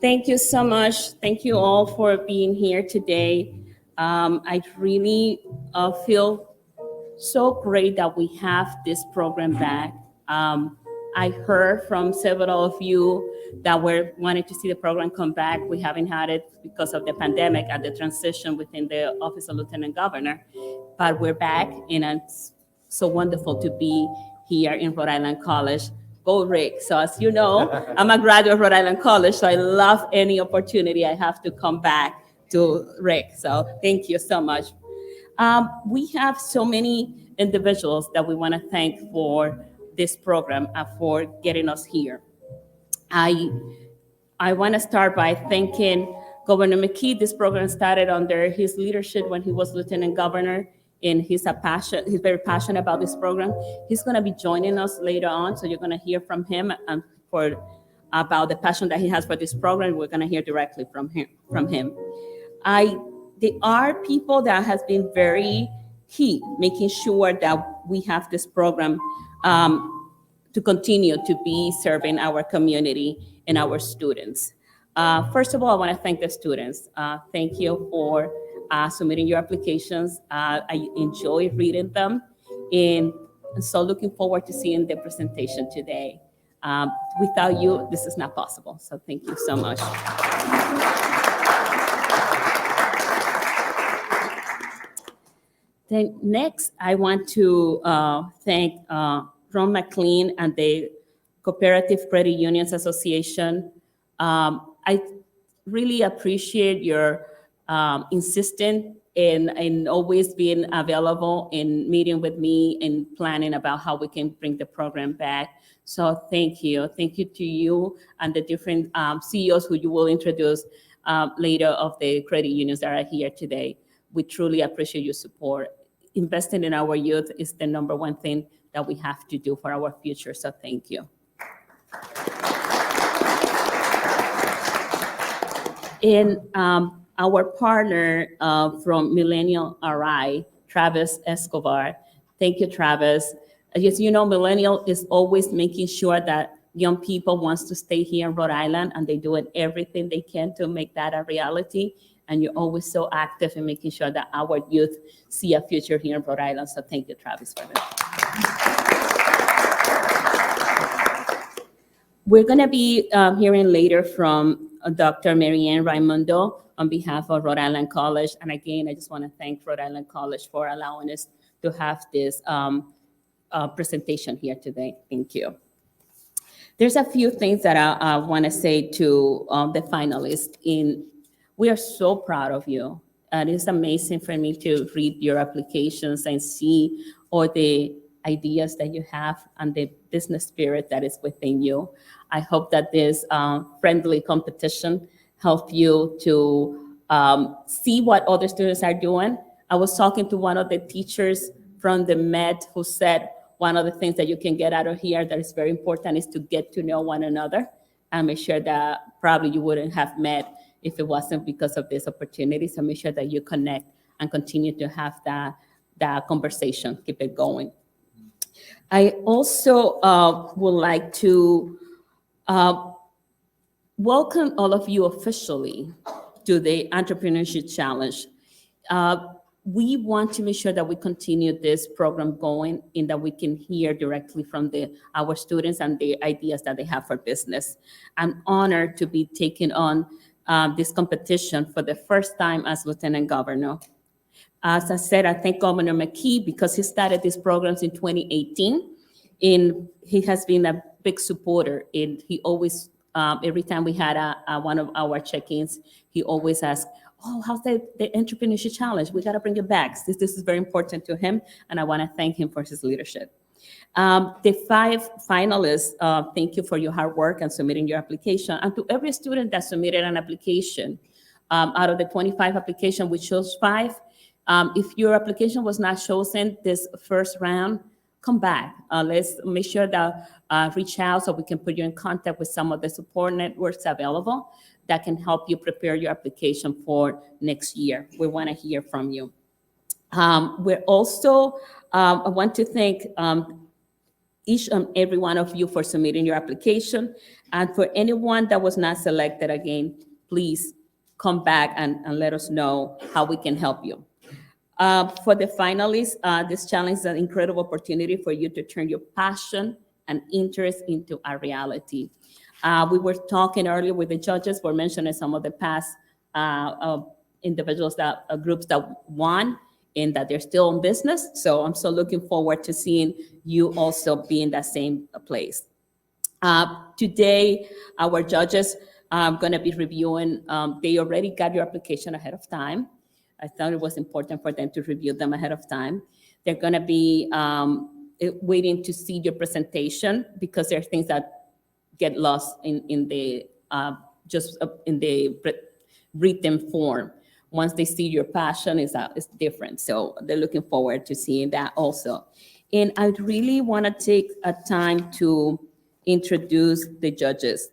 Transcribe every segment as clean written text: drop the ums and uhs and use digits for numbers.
Thank you so much. Thank you all for being here today. I really feel so great that we have this program back. I heard from several of you that were wanting to see the program come back. We haven't had it because of the pandemic and the transition within the office of Lieutenant Governor, but we're back, and it's so wonderful to be here in Rhode Island College. Go Rick. So as you know, I'm a graduate of Rhode Island College, so I love any opportunity I have to come back to Rick. So thank you so much. We have so many individuals that we want to thank for this program and for getting us here. I I want to start by thanking Governor McKee. This program started under his leadership when he was Lieutenant Governor, and he's very passionate about this program. He's going to be joining us later on, so you're going to hear from him about the passion that he has for this program. We're going to hear directly from him. There are people that has been very key, making sure that we have this program to continue to be serving our community and our students. First of all, I want to thank the students. Thank you for submitting your applications. I enjoy reading them, and so looking forward to seeing the presentation today. Without you, this is not possible, so thank you so much. Then next, I want to thank Ron McLean and the Cooperative Credit Unions Association. I really appreciate your insistence in always being available and meeting with me and planning about how we can bring the program back. So thank you. Thank you to you and the different CEOs who you will introduce later of the credit unions that are here today. We truly appreciate your support. Investing in our youth is the number one thing that we have to do for our future, so thank you. And our partner from Millennial RI, Travis Escobar. Thank you, Travis. As you know, Millennial is always making sure that young people wants to stay here in Rhode Island, and they do everything they can to make that a reality. And you're always so active in making sure that our youth see a future here in Rhode Island. So thank you, Travis, for that. We're going to be hearing later from Dr. Marianne Raimundo on behalf of Rhode Island College. And again, I just want to thank Rhode Island College for allowing us to have this presentation here today. Thank you. There's a few things that I want to say to the finalists. We are so proud of you. And it's amazing for me to read your applications and see all the ideas that you have and the business spirit that is within you. I hope that this friendly competition help you to see what other students are doing. I was talking to one of the teachers from the Met who said one of the things that you can get out of here that is very important is to get to know one another and make sure that probably you wouldn't have met if it wasn't because of this opportunity. So make sure that you connect and continue to have that conversation, keep it going. I also would like to welcome all of you officially to the Entrepreneurship Challenge. We want to make sure that we continue this program going and that we can hear directly from our students and the ideas that they have for business. I'm honored to be taking on this competition for the first time as Lieutenant Governor. As I said, I thank Governor McKee because he started these programs in 2018, and he has been a big supporter. And he always, every time we had one of our check-ins, he always asked, "Oh, how's the Entrepreneurship Challenge? We got to bring it back." This is very important to him, and I want to thank him for his leadership. The 5 finalists, thank you for your hard work and submitting your application. And to every student that submitted an application, out of the 25 applications, we chose 5. If your application was not chosen this first round, come back. Let's make sure that reach out so we can put you in contact with some of the support networks available that can help you prepare your application for next year. We want to hear from you. We're also, I want to thank each and every one of you for submitting your application. And for anyone that was not selected again, please come back and let us know how we can help you. For the finalists, this challenge is an incredible opportunity for you to turn your passion and interest into a reality. We were talking earlier with the judges, we're mentioning some of the past individuals that groups that won and that they're still in business. So I'm so looking forward to seeing you also be in that same place. Today, our judges are going to be reviewing, they already got your application ahead of time. I thought it was important for them to review them ahead of time. They're going to be waiting to see your presentation because there are things that get lost in the in the written form. Once they see your passion, it's different. So they're looking forward to seeing that also. And I really want to take a time to introduce the judges.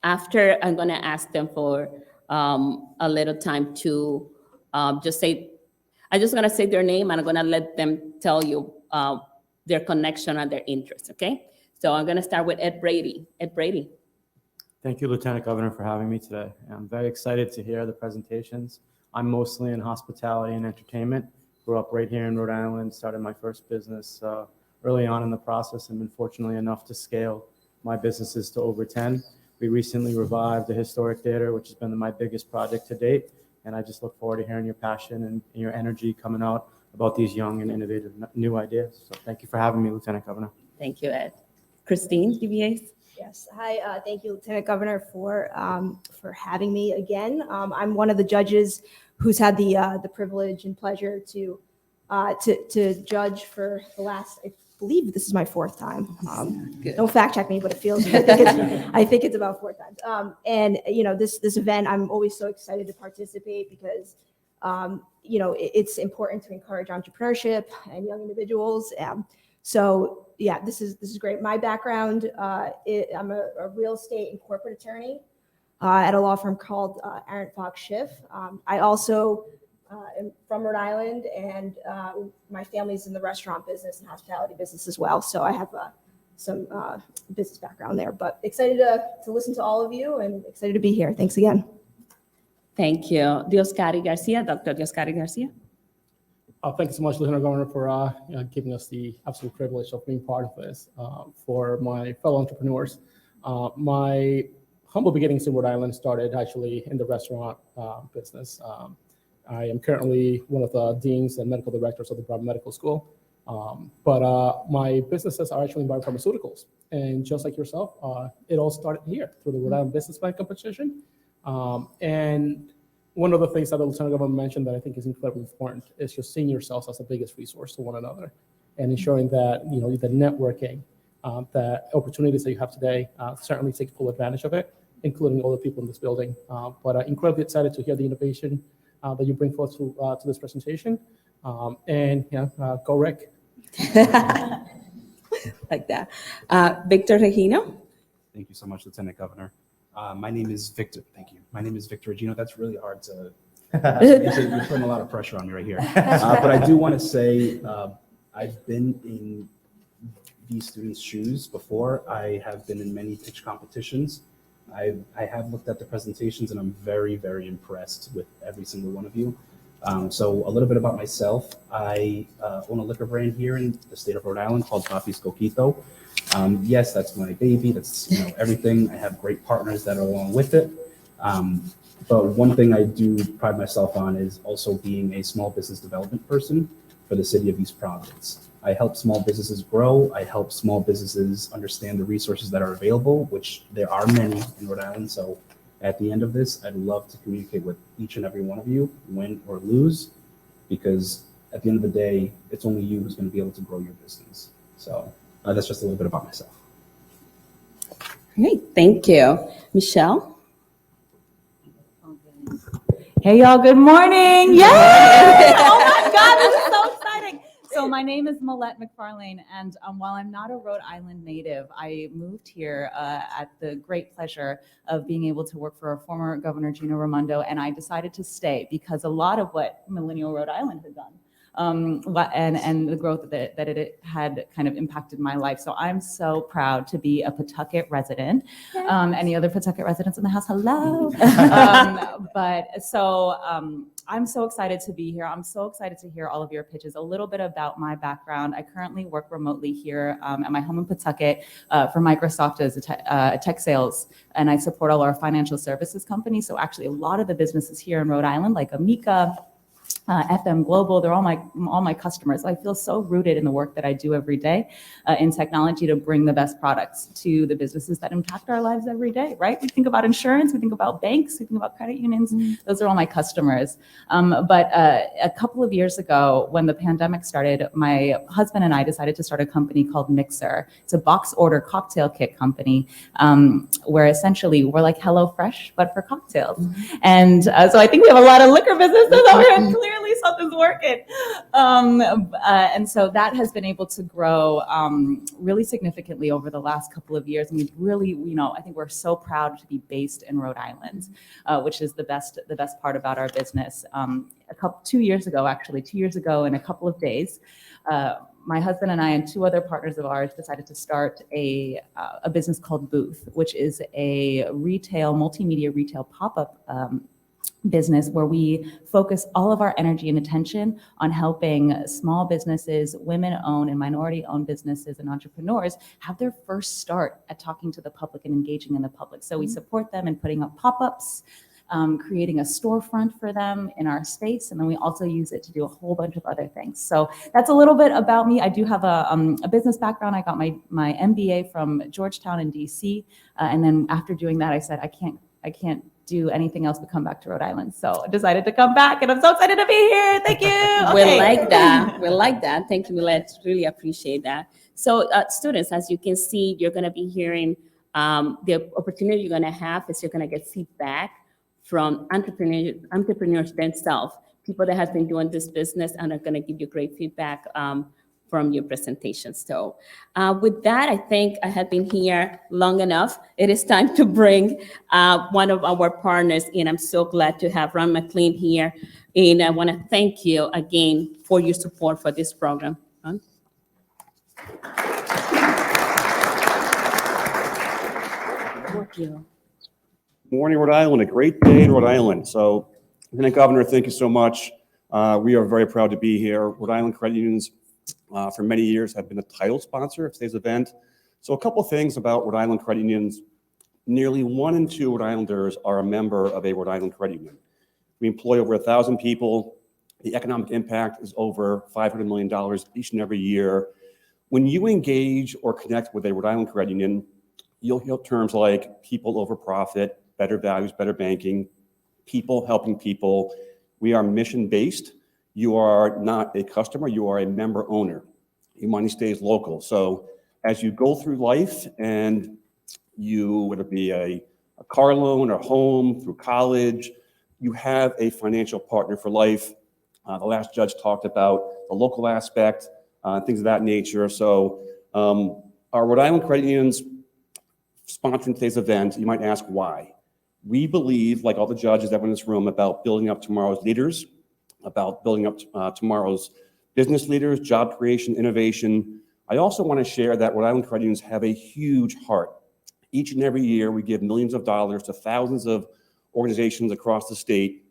After, I'm going to ask them for a little time to I'm just going to say their name, and I'm going to let them tell you their connection and their interest, okay? So I'm going to start with Ed Brady. Ed Brady. Thank you, Lieutenant Governor, for having me today. I'm very excited to hear the presentations. I'm mostly in hospitality and entertainment. Grew up right here in Rhode Island, started my first business early on in the process, and been fortunately enough to scale my businesses to over 10. We recently revived the Historic Theater, which has been my biggest project to date, and I just look forward to hearing your passion and your energy coming out about these young and innovative new ideas. So thank you for having me, Lieutenant Governor. Thank you, Ed. Christine, DVAs. Yes. Hi. Thank you, Lieutenant Governor, for having me again. I'm one of the judges who's had the privilege and pleasure to judge for the last, I believe this is my fourth time. Don't fact check me, but it feels. I think it's about 4 times. And this event, I'm always so excited to participate because it's important to encourage entrepreneurship and young individuals. So yeah, this is great. My background, I'm a real estate and corporate attorney at a law firm called Aaron Fox Schiff. I also am from Rhode Island, and my family's in the restaurant business and hospitality business as well. So I have some business background there. But excited to listen to all of you, and excited to be here. Thanks again. Thank you. Dioscari Garcia, Dr. Dioscari Garcia. Thank you so much, Lieutenant Governor, for giving us the absolute privilege of being part of this. For my fellow entrepreneurs, my humble beginnings in Rhode Island started actually in the restaurant business. I am currently one of the deans and medical directors of the Brown Medical School. But my businesses are actually in biopharmaceuticals. And just like yourself, it all started here through the Rhode Island Business Plan competition. And one of the things that the Lieutenant Governor mentioned that I think is incredibly important is just seeing yourselves as the biggest resource to one another and ensuring that, the networking, the opportunities that you have today, certainly take full advantage of it, including all the people in this building. But incredibly excited to hear the innovation that you bring forth to this presentation. And go Rick. Like that. Victor Regino. Thank you so much, Lieutenant Governor. My name is Victor. Thank you. My name is Victor Regino. That's really hard to. You're putting a lot of pressure on me right here. But I do want to say I've been in these students' shoes before. I have been in many pitch competitions. I have looked at the presentations, and I'm very, very impressed with every single one of you. So a little bit about myself. I own a liquor brand here in the state of Rhode Island called Papi's Coquito. Yes, that's my baby. That's everything. I have great partners that are along with it. But one thing I do pride myself on is also being a small business development person for the city of East Providence. I help small businesses grow. I help small businesses understand the resources that are available, which there are many in Rhode Island. So at the end of this, I'd love to communicate with each and every one of you, win or lose, because at the end of the day, it's only you who's going to be able to grow your business. So that's just a little bit about myself. Great, thank you. Michelle? Hey, y'all, good morning. Yay! Oh my God, this is so exciting. So my name is Millette McFarlane, and while I'm not a Rhode Island native, I moved here at the great pleasure of being able to work for our former Governor Gina Raimondo, and I decided to stay because a lot of what Millennial Rhode Island had done and the growth that it had kind of impacted my life. So I'm so proud to be a Pawtucket resident. Any other Pawtucket residents in the house? Hello. I'm so excited to be here. I'm so excited to hear all of your pitches. A little bit about my background. I currently work remotely here at my home in Pawtucket for Microsoft as a tech sales, and I support all our financial services companies. So actually a lot of the businesses here in Rhode Island, like Amica, FM Global, they're all my customers. I feel so rooted in the work that I do every day in technology to bring the best products to the businesses that impact our lives every day, right? We think about insurance, we think about banks, we think about credit unions. Those are all my customers. But a couple of years ago, when the pandemic started, my husband and I decided to start a company called Mixer. It's a box order cocktail kit company where essentially we're like HelloFresh, but for cocktails. And so I think we have a lot of liquor businesses over here. Clearly something's working. And so that has been able to grow really significantly over the last couple of years. And we really, I think we're so proud to be based in Rhode Island, which is the best part about our business. 2 years ago in a couple of days, my husband and I and two other partners of ours decided to start a business called Booth, which is a multimedia retail pop-up business where we focus all of our energy and attention on helping small businesses, women-owned and minority-owned businesses and entrepreneurs have their first start at talking to the public and engaging in the public. So we support them in putting up pop-ups, creating a storefront for them in our space, and then we also use it to do a whole bunch of other things. So that's a little bit about me. I do have a business background. I got my MBA from Georgetown in DC, and then after doing that, I said I can't do anything else but come back to Rhode Island. So I decided to come back, and I'm so excited to be here. Thank you. We Okay. like that. We like that. Thank you, Millette. Really appreciate that. So students, as you can see, you're going to be hearing the opportunity you're going to have is you're going to get feedback from entrepreneurs themselves, people that have been doing this business and are going to give you great feedback from your presentation. So with that, I think I have been here long enough. It is time to bring one of our partners in. I'm so glad to have Ron McLean here. And I want to thank you again for your support for this program. Ron? Thank you. Morning, Rhode Island. A great day in Rhode Island. So, Lieutenant Governor, thank you so much. We are very proud to be here. Rhode Island Credit Unions, for many years, have been a title sponsor of today's event. So, a couple things about Rhode Island Credit Unions. Nearly 1 in 2 Rhode Islanders are a member of a Rhode Island Credit Union. We employ over 1,000 people. The economic impact is over $500 million each and every year. When you engage or connect with a Rhode Island Credit Union, you'll hear terms like people over profit, better values, better banking, people helping people. We are mission-based. You are not a customer, you are a member owner. Your money stays local. So as you go through life and you, whether it be a car loan or home, through college, you have a financial partner for life. The last judge talked about the local aspect, things of that nature. So our Rhode Island Credit Unions sponsoring today's event, you might ask why. We believe, like all the judges that were in this room, about building up tomorrow's leaders, about building up tomorrow's business leaders, job creation, innovation. I also want to share that Rhode Island Credit Unions have a huge heart. Each and every year, we give millions of dollars to thousands of organizations across the state,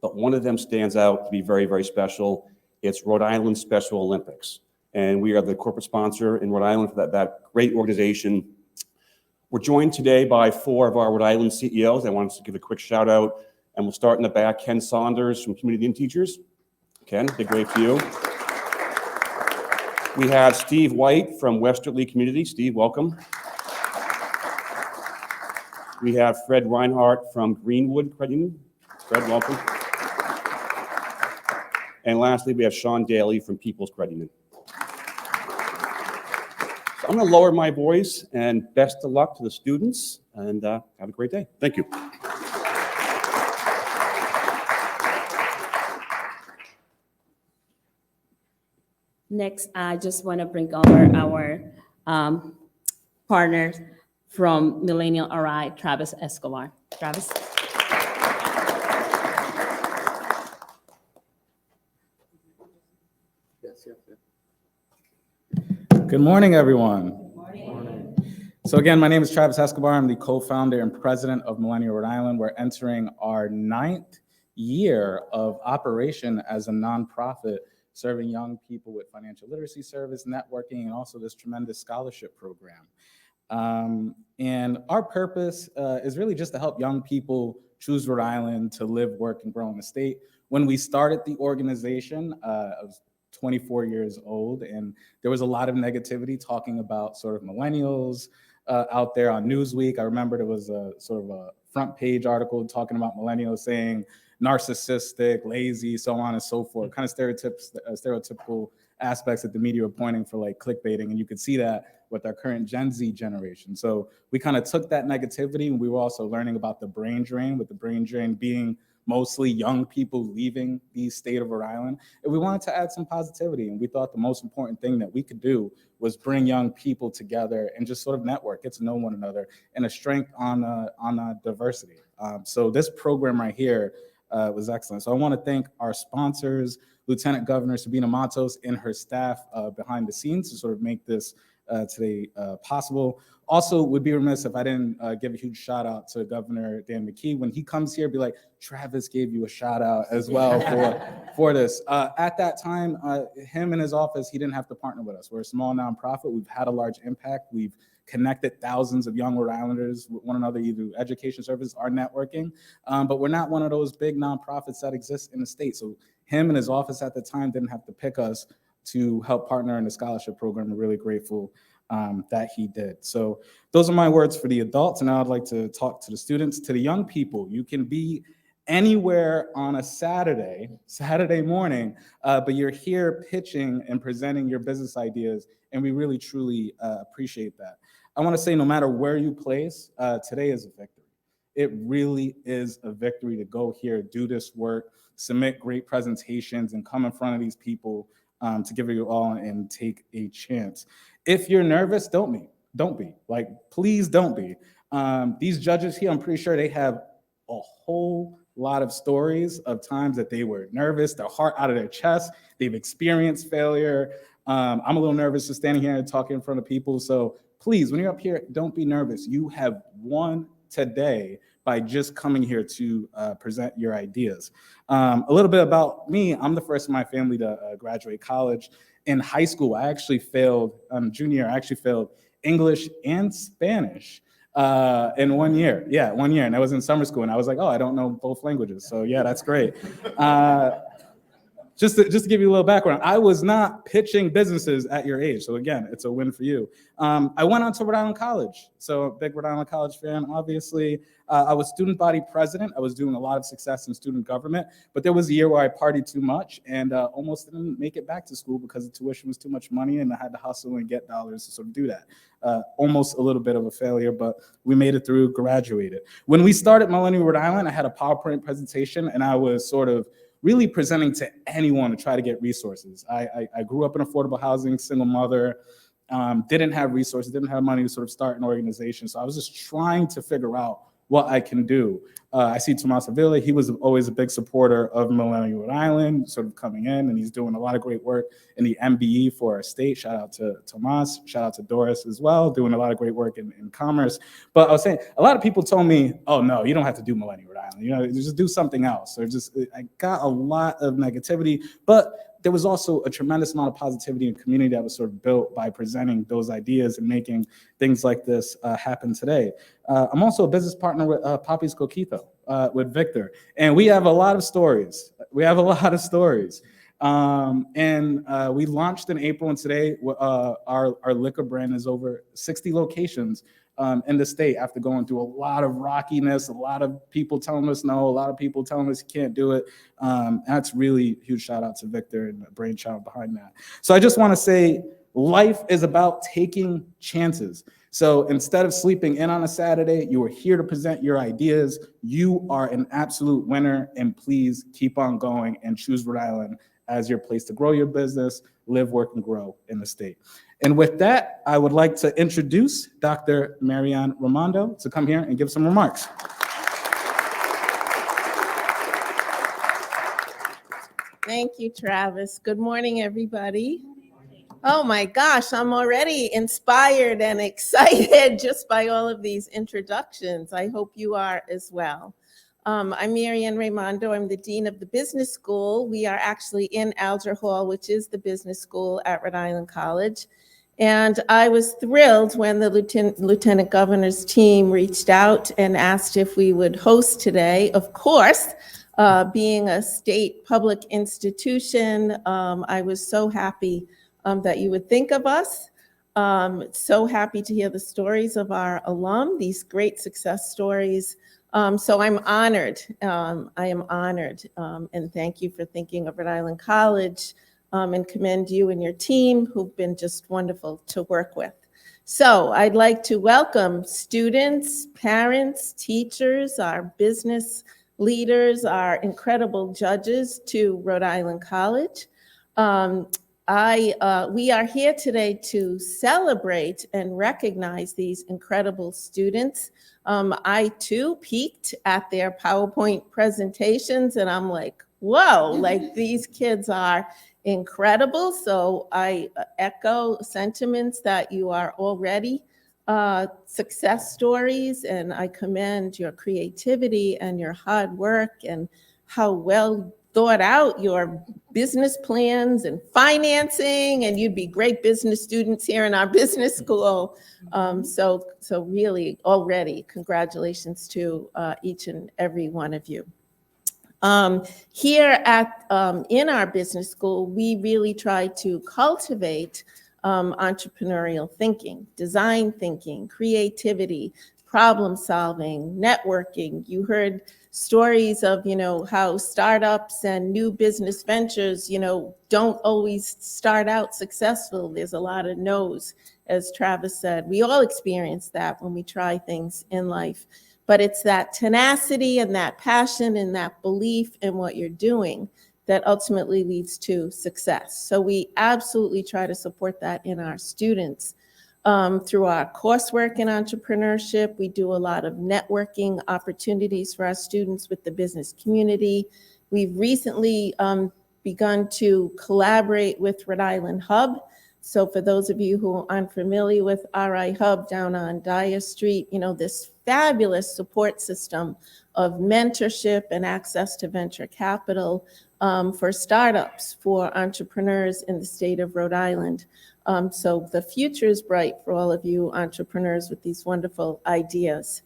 but one of them stands out to be very, very special. It's Rhode Island Special Olympics. And we are the corporate sponsor in Rhode Island for that great organization. We're joined today by 4 of our Rhode Island CEOs. I wanted to give a quick shout out, and we'll start in the back. Ken Saunders from Community and Teachers. Ken, big wave to you. We have Steve White from Westerly Community. Steve, welcome. We have Fred Reinhardt from Greenwood Credit Union. Fred, welcome. And lastly, we have Sean Daly from People's Credit Union. I'm going to lower my voice, and best of luck to the students, and have a great day. Thank you. Next, I just want to bring over our partners from Millennial RI, Travis Escobar. Travis. Good morning, everyone. So again, my name is Travis Escobar. I'm the co-founder and president of Millennial Rhode Island. We're entering our 9th year of operation as a nonprofit serving young people with financial literacy service, networking, and also this tremendous scholarship program. And our purpose is really just to help young people choose Rhode Island to live, work, and grow in the state. When we started the organization, I was 24 years old, and there was a lot of negativity talking about sort of millennials out there on Newsweek. I remember there was a sort of a front page article talking about millennials saying narcissistic, lazy, so on and so forth, kind of stereotypical aspects that the media were pointing for like clickbaiting. And you could see that with our current Gen Z generation. So we kind of took that negativity, and we were also learning about the brain drain, with the brain drain being mostly young people leaving the state of Rhode Island. And we wanted to add some positivity. And we thought the most important thing that we could do was bring young people together and just sort of network, get to know one another, and a strength on diversity. So this program right here was excellent. So I want to thank our sponsors, Lieutenant Governor Sabina Matos and her staff behind the scenes to sort of make this today possible. Also, would be remiss if I didn't give a huge shout out to Governor Dan McKee. When he comes here, be like, Travis gave you a shout out as well for this. At that time, him and his office, he didn't have to partner with us. We're a small nonprofit. We've had a large impact. We've connected thousands of young Rhode Islanders with one another, either education service or networking. But we're not one of those big nonprofits that exist in the state. So him and his office at the time didn't have to pick us to help partner in the scholarship program. We're really grateful that he did. So those are my words for the adults. And now I'd like to talk to the students. To the young people, you can be anywhere on a Saturday morning, but you're here pitching and presenting your business ideas. And we really, truly appreciate that. I want to say, no matter where you place, today is a victory. It really is a victory to go here, do this work, submit great presentations, and come in front of these people to give it your all and take a chance. If you're nervous, don't be. Like, please don't be. These judges here, I'm pretty sure they have a whole lot of stories of times that they were nervous, their heart out of their chest, they've experienced failure. I'm a little nervous just standing here and talking in front of people. So please, when you're up here, don't be nervous. You have won today by just coming here to present your ideas. A little bit about me, I'm the first in my family to graduate college. In high school, I actually failed, junior year, I actually failed English and Spanish in 1 year. Yeah, 1 year, and I was in summer school, and I was like, oh, I don't know both languages, so yeah, that's great. Just to give you a little background, I was not pitching businesses at your age. So again, it's a win for you. I went on to Rhode Island College. So a big Rhode Island College fan, obviously. I was student body president. I was doing a lot of success in student government, but there was a year where I partied too much and almost didn't make it back to school because the tuition was too much money and I had to hustle and get dollars to sort of do that. Almost a little bit of a failure, but we made it through, graduated. When we started Millennial Rhode Island, I had a PowerPoint presentation and I was sort of really presenting to anyone to try to get resources. I grew up in affordable housing, single mother, didn't have resources, didn't have money to sort of start an organization. So I was just trying to figure out what I can do. I see Tomas Avila, he was always a big supporter of Millennial Rhode Island, sort of coming in, and he's doing a lot of great work in the MBE for our state. Shout out to Tomas, shout out to Doris as well, doing a lot of great work in commerce. But I was saying, a lot of people told me, oh no, you don't have to do Millennial Rhode Island, you know, just do something else. Or just, I got a lot of negativity, but there was also a tremendous amount of positivity and community that was sort of built by presenting those ideas and making things like this happen today. I'm also a business partner with Papi's Coquito, with Victor. And we have a lot of stories. And we launched in April, and today our liquor brand is over 60 locations in the state after going through a lot of rockiness, a lot of people telling us no, a lot of people telling us you can't do it. That's really huge shout out to Victor and the brainchild behind that. So I just want to say life is about taking chances. So instead of sleeping in on a Saturday, you are here to present your ideas. You are an absolute winner, and please keep on going and choose Rhode Island as your place to grow your business, live, work, and grow in the state. And with that, I would like to introduce Dr. Marianne Raimondo to come here and give some remarks. Thank you, Travis. Good morning, everybody. Oh my gosh, I'm already inspired and excited just by all of these introductions. I hope you are as well. I'm Marianne Raimondo. I'm the Dean of the Business School. We are actually in Alger Hall, which is the business school at Rhode Island College. And I was thrilled when the Lieutenant Governor's team reached out and asked if we would host today. Of course, being a state public institution, I was so happy that you would think of us. So happy to hear the stories of our alum, these great success stories. So I'm honored. I am honored. And thank you for thinking of Rhode Island College, and commend you and your team who've been just wonderful to work with. So I'd like to welcome students, parents, teachers, our business leaders, our incredible judges to Rhode Island College. We are here today to celebrate and recognize these incredible students. I too peeked at their PowerPoint presentations and I'm like, whoa, like these kids are incredible. So I echo sentiments that you are already success stories, and I commend your creativity and your hard work and how well thought out your business plans and financing, and you'd be great business students here in our business school. So really already congratulations to each and every one of you. Here in our business school, we really try to cultivate entrepreneurial thinking, design thinking, creativity, problem solving, networking. You heard stories of, how startups and new business ventures, don't always start out successful. There's a lot of no's, as Travis said. We all experience that when we try things in life. But it's that tenacity and that passion and that belief in what you're doing that ultimately leads to success. So we absolutely try to support that in our students. Through our coursework in entrepreneurship, we do a lot of networking opportunities for our students with the business community. We've recently begun to collaborate with Rhode Island Hub. So for those of you who aren't familiar with RI Hub down on Dyer Street, this fabulous support system of mentorship and access to venture capital for startups, for entrepreneurs in the state of Rhode Island. So the future is bright for all of you entrepreneurs with these wonderful ideas.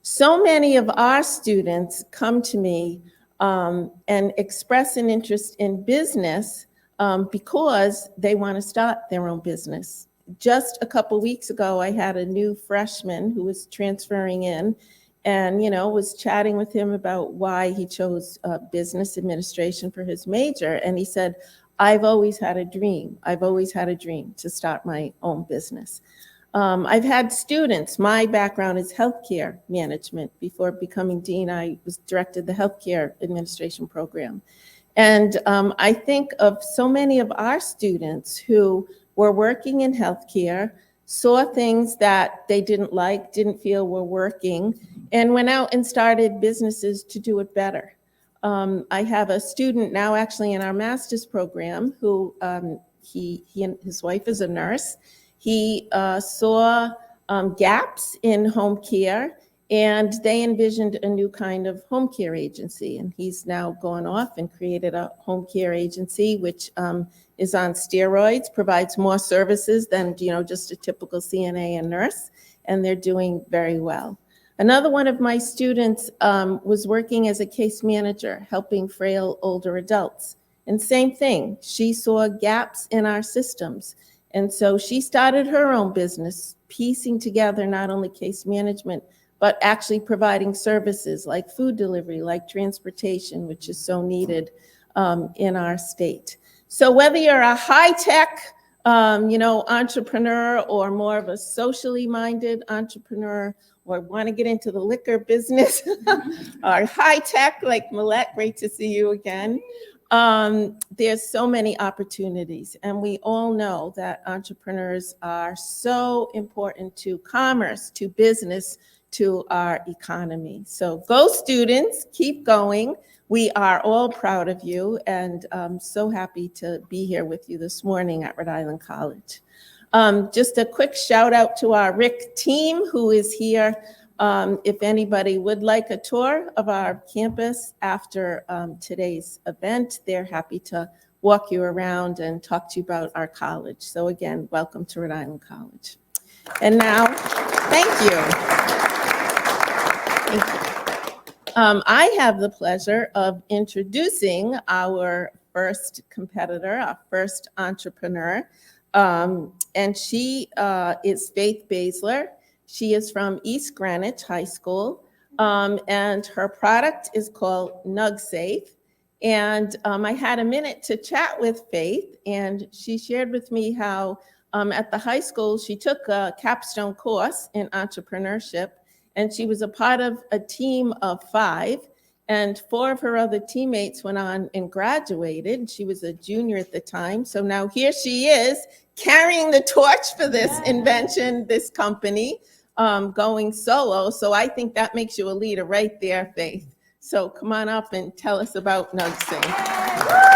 So many of our students come to me and express an interest in business because they want to start their own business. Just a couple weeks ago, I had a new freshman who was transferring in and, was chatting with him about why he chose business administration for his major. And he said, I've always had a dream. I've always had a dream to start my own business. I've had students, my background is healthcare management. Before becoming dean, I was directed the healthcare administration program. And I think of so many of our students who were working in healthcare, saw things that they didn't like, didn't feel were working, and went out and started businesses to do it better. I have a student now actually in our master's program who he and his wife is a nurse. He saw gaps in home care, and they envisioned a new kind of home care agency. And he's now gone off and created a home care agency, which is on steroids, provides more services than just a typical CNA and nurse, and they're doing very well. Another one of my students was working as a case manager, helping frail older adults. And same thing, she saw gaps in our systems. And so she started her own business, piecing together not only case management, but actually providing services like food delivery, like transportation, which is so needed in our state. So whether you're a high-tech, entrepreneur or more of a socially minded entrepreneur, or want to get into the liquor business, or high-tech like Millette, great to see you again. There's so many opportunities, and we all know that entrepreneurs are so important to commerce, to business, to our economy. So go students, keep going. We are all proud of you, and I'm so happy to be here with you this morning at Rhode Island College. Just a quick shout out to our RIC team who is here. If anybody would like a tour of our campus after today's event, they're happy to walk you around and talk to you about our college. So again, welcome to Rhode Island College. And now, thank you. Thank you. I have the pleasure of introducing our first competitor, our first entrepreneur, and she is Faith Baszler. She is from East Greenwich High School, and her product is called NugSafe. And I had a minute to chat with Faith, and she shared with me how at the high school she took a capstone course in entrepreneurship, and she was a part of a team of 5, and 4 of her other teammates went on and graduated. She was a junior at the time, so now here she is carrying the torch for this invention, this company, going solo. So I think that makes you a leader right there, Faith. So come on up and tell us about NugSafe.